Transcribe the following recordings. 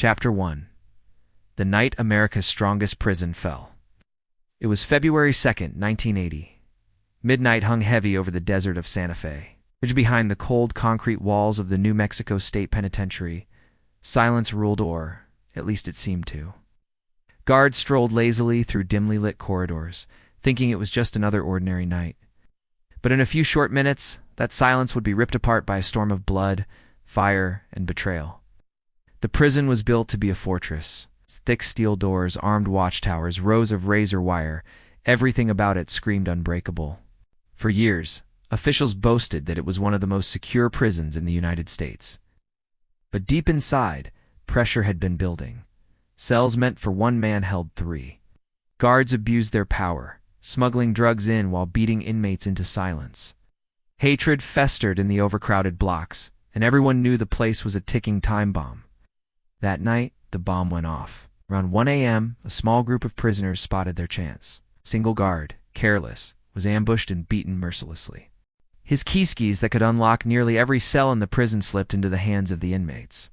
Chapter 1. The Night America's Strongest Prison Fell. It was February 2nd, 1980. Midnight hung heavy over the desert of Santa Fe. Behind the cold concrete walls of the New Mexico State Penitentiary, silence ruled, or at least it seemed to. Guards strolled lazily through dimly lit corridors, thinking it was just another ordinary night. But in a few short minutes, that silence would be ripped apart by a storm of blood, fire, and betrayal. The prison was built to be a fortress. Its thick steel doors, armed watchtowers, rows of razor wire, everything about it screamed unbreakable. For years, officials boasted that it was one of the most secure prisons in the United States. But deep inside, pressure had been building. Cells meant for one man held 3. Guards abused their power, smuggling drugs in while beating inmates into silence. Hatred festered in the overcrowded blocks, and everyone knew the place was a ticking time bomb. That night, the bomb went off. Around 1 a.m., a small group of prisoners spotted their chance. A single guard, careless, was ambushed and beaten mercilessly. His keyskis that could unlock nearly every cell in the prison slipped into the hands of the inmates.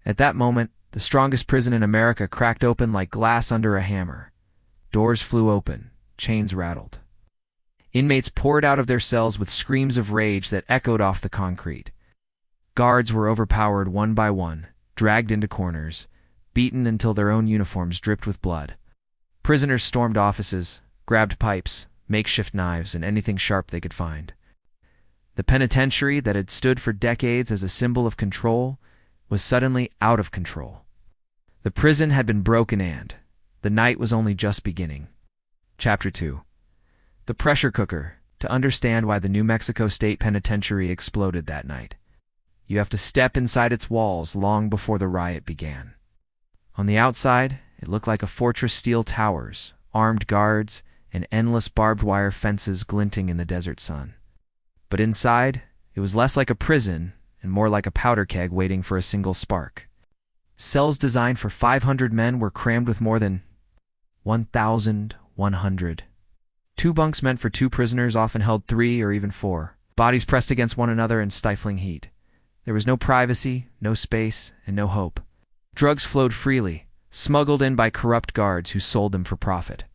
At that moment, the strongest prison in America cracked open like glass under a hammer. Doors flew open, chains rattled. Inmates poured out of their cells with screams of rage that echoed off the concrete. Guards were overpowered one by one, dragged into corners, beaten until their own uniforms dripped with blood. Prisoners stormed offices, grabbed pipes, makeshift knives, and anything sharp they could find. The penitentiary that had stood for decades as a symbol of control was suddenly out of control. The prison had been broken and the night was only just beginning. Chapter 2. The pressure cooker. To understand why the New Mexico State Penitentiary exploded that night, you have to step inside its walls long before the riot began. On the outside, it looked like a fortress, steel towers, armed guards, and endless barbed wire fences glinting in the desert sun. But inside, it was less like a prison and more like a powder keg waiting for a single spark. Cells designed for 500 men were crammed with more than 1,100. 2 bunks meant for 2 prisoners often held 3 or even 4, bodies pressed against one another in stifling heat. There was no privacy, no space, and no hope. Drugs flowed freely, smuggled in by corrupt guards who sold them for profit.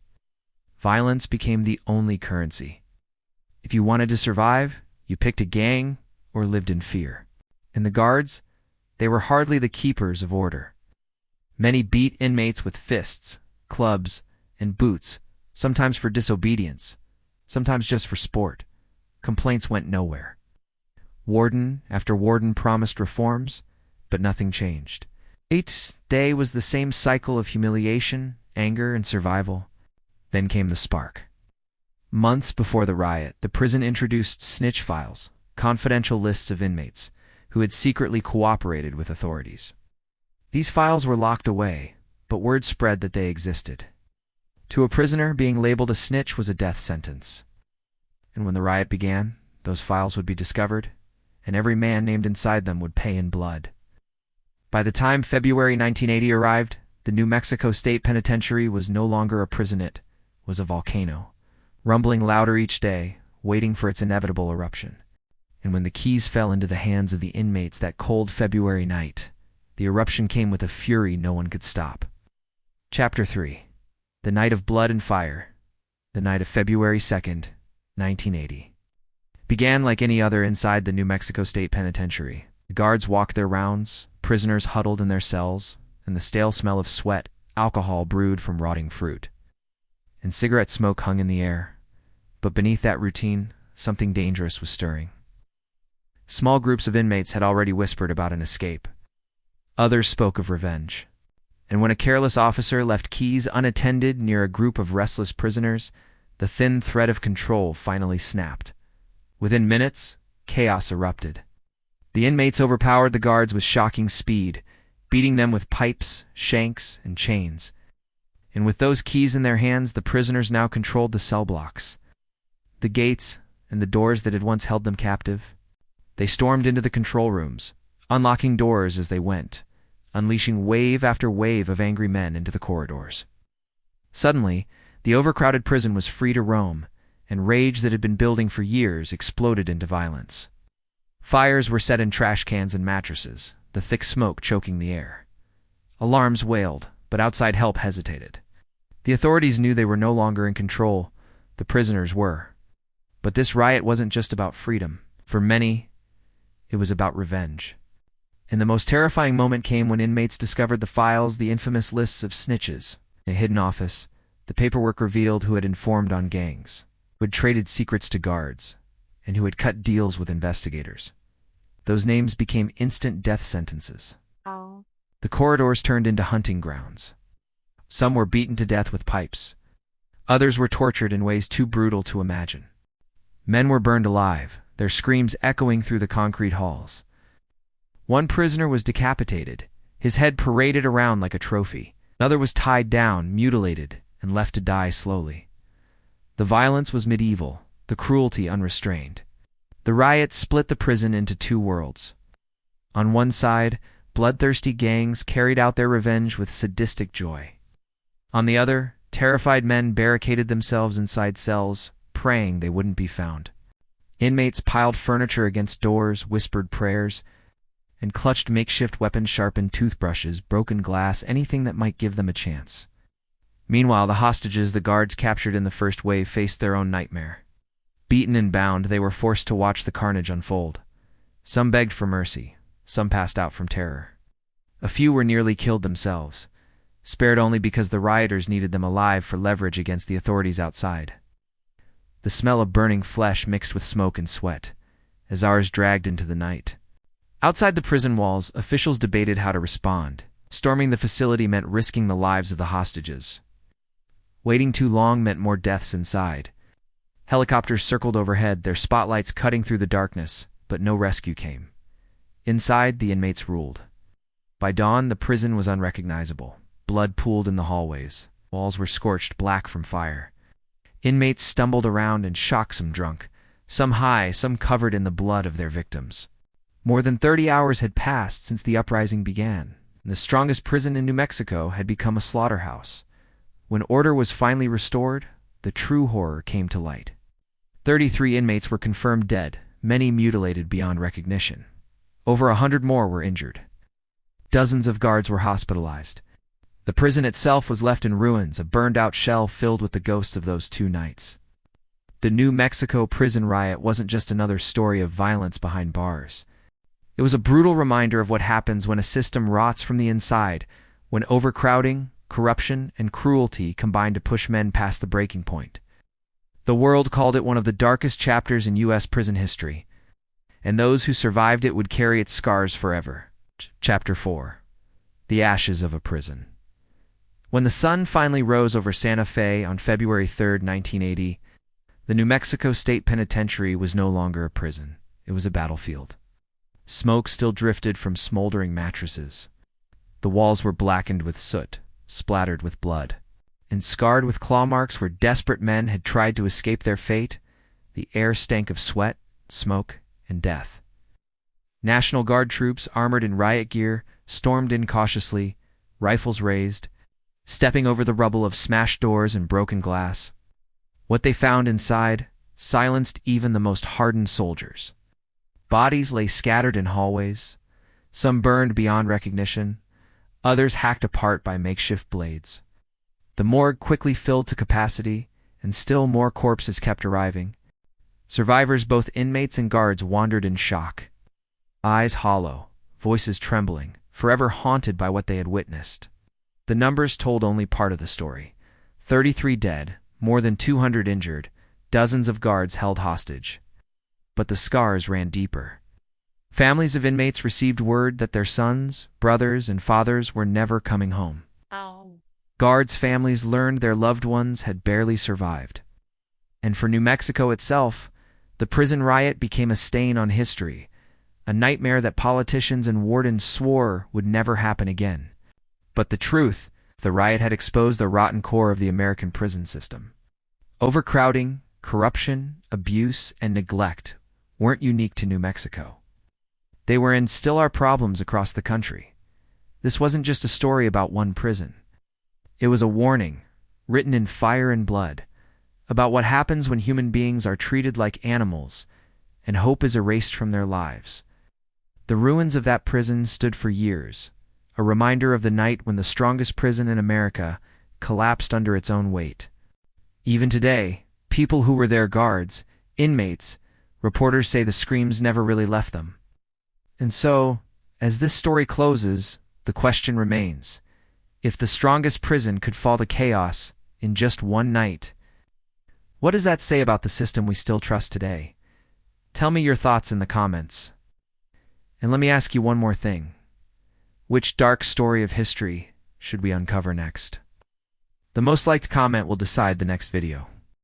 Violence became the only currency. If you wanted to survive, you picked a gang or lived in fear. And the guards, they were hardly the keepers of order. Many beat inmates with fists, clubs, and boots, sometimes for disobedience, sometimes just for sport. Complaints went nowhere. Warden after warden promised reforms, but nothing changed. Each day was the same cycle of humiliation, anger, and survival. Then came the spark. Months before the riot, the prison introduced snitch files, confidential lists of inmates who had secretly cooperated with authorities. These files were locked away, but word spread that they existed. To a prisoner, being labeled a snitch was a death sentence. And when the riot began, those files would be discovered, and every man named inside them would pay in blood. By the time February 1980 arrived, the New Mexico State Penitentiary was no longer a prison, it was a volcano, rumbling louder each day, waiting for its inevitable eruption. And when the keys fell into the hands of the inmates that cold February night, the eruption came with a fury no one could stop. Chapter 3. The Night of Blood and Fire. The night of February 2nd, 1980. Began like any other inside the New Mexico State Penitentiary. The guards walked their rounds, prisoners huddled in their cells, and the stale smell of sweat, alcohol brewed from rotting fruit. And cigarette smoke hung in the air. But beneath that routine, something dangerous was stirring. Small groups of inmates had already whispered about an escape. Others spoke of revenge. And when a careless officer left keys unattended near a group of restless prisoners, the thin thread of control finally snapped. Within minutes, chaos erupted. The inmates overpowered the guards with shocking speed, beating them with pipes, shanks, and chains. And with those keys in their hands, the prisoners now controlled the cell blocks, the gates, and the doors that had once held them captive. They stormed into the control rooms, unlocking doors as they went, unleashing wave after wave of angry men into the corridors. Suddenly, the overcrowded prison was free to roam, and rage that had been building for years exploded into violence. Fires were set in trash cans and mattresses, the thick smoke choking the air. Alarms wailed, but outside help hesitated. The authorities knew they were no longer in control. The prisoners were. But this riot wasn't just about freedom. For many, it was about revenge. And the most terrifying moment came when inmates discovered the files, the infamous lists of snitches. In a hidden office, the paperwork revealed who had informed on gangs, who had traded secrets to guards, and who had cut deals with investigators. Those names became instant death sentences. Oh. The corridors turned into hunting grounds. Some were beaten to death with pipes. Others were tortured in ways too brutal to imagine. Men were burned alive, their screams echoing through the concrete halls. One prisoner was decapitated, his head paraded around like a trophy. Another was tied down, mutilated, and left to die slowly. The violence was medieval, the cruelty unrestrained. The riot split the prison into two worlds. On one side, bloodthirsty gangs carried out their revenge with sadistic joy. On the other, terrified men barricaded themselves inside cells, praying they wouldn't be found. Inmates piled furniture against doors, whispered prayers, and clutched makeshift weapons, sharpened toothbrushes, broken glass, anything that might give them a chance. Meanwhile, the hostages the guards captured in the first wave faced their own nightmare. Beaten and bound, they were forced to watch the carnage unfold. Some begged for mercy, some passed out from terror. A few were nearly killed themselves, spared only because the rioters needed them alive for leverage against the authorities outside. The smell of burning flesh mixed with smoke and sweat, as ours dragged into the night. Outside the prison walls, officials debated how to respond. Storming the facility meant risking the lives of the hostages. Waiting too long meant more deaths inside. Helicopters circled overhead, their spotlights cutting through the darkness, but no rescue came. Inside, the inmates ruled. By dawn, the prison was unrecognizable. Blood pooled in the hallways. Walls were scorched black from fire. Inmates stumbled around in shock, some drunk, some high, some covered in the blood of their victims. More than 30 hours had passed since the uprising began. The strongest prison in New Mexico had become a slaughterhouse. When order was finally restored, the true horror came to light. 33 inmates were confirmed dead, many mutilated beyond recognition. Over 100 more were injured. Dozens of guards were hospitalized. The prison itself was left in ruins, a burned-out shell filled with the ghosts of those 2 nights. The New Mexico prison riot wasn't just another story of violence behind bars. It was a brutal reminder of what happens when a system rots from the inside, when overcrowding, corruption, and cruelty combine to push men past the breaking point. The world called it one of the darkest chapters in U.S. prison history, and those who survived it would carry its scars forever. Chapter 4. The Ashes of a Prison. When the sun finally rose over Santa Fe on February 3, 1980, the New Mexico State Penitentiary was no longer a prison. It was a battlefield. Smoke still drifted from smoldering mattresses. The walls were blackened with soot, splattered with blood, and scarred with claw marks where desperate men had tried to escape their fate. The air stank of sweat, smoke, and death. National Guard troops, armored in riot gear, stormed in cautiously, rifles raised, stepping over the rubble of smashed doors and broken glass. What they found inside silenced even the most hardened soldiers. Bodies lay scattered in hallways, some burned beyond recognition, others hacked apart by makeshift blades. The morgue quickly filled to capacity, and still more corpses kept arriving. Survivors, both inmates and guards, wandered in shock. Eyes hollow, voices trembling, forever haunted by what they had witnessed. The numbers told only part of the story. 33 dead, more than 200 injured, dozens of guards held hostage. But the scars ran deeper. Families of inmates received word that their sons, brothers, and fathers were never coming home. Oh. Guards' families learned their loved ones had barely survived. And for New Mexico itself, the prison riot became a stain on history, a nightmare that politicians and wardens swore would never happen again. But the truth, the riot had exposed the rotten core of the American prison system. Overcrowding, corruption, abuse, and neglect weren't unique to New Mexico. They were and still are problems across the country. This wasn't just a story about one prison. It was a warning, written in fire and blood, about what happens when human beings are treated like animals and hope is erased from their lives. The ruins of that prison stood for years, a reminder of the night when the strongest prison in America collapsed under its own weight. Even today, people who were there, guards, inmates, reporters, say the screams never really left them. And so, as this story closes, the question remains: if the strongest prison could fall to chaos in just one night, what does that say about the system we still trust today? Tell me your thoughts in the comments. And let me ask you one more thing. Which dark story of history should we uncover next? The most liked comment will decide the next video.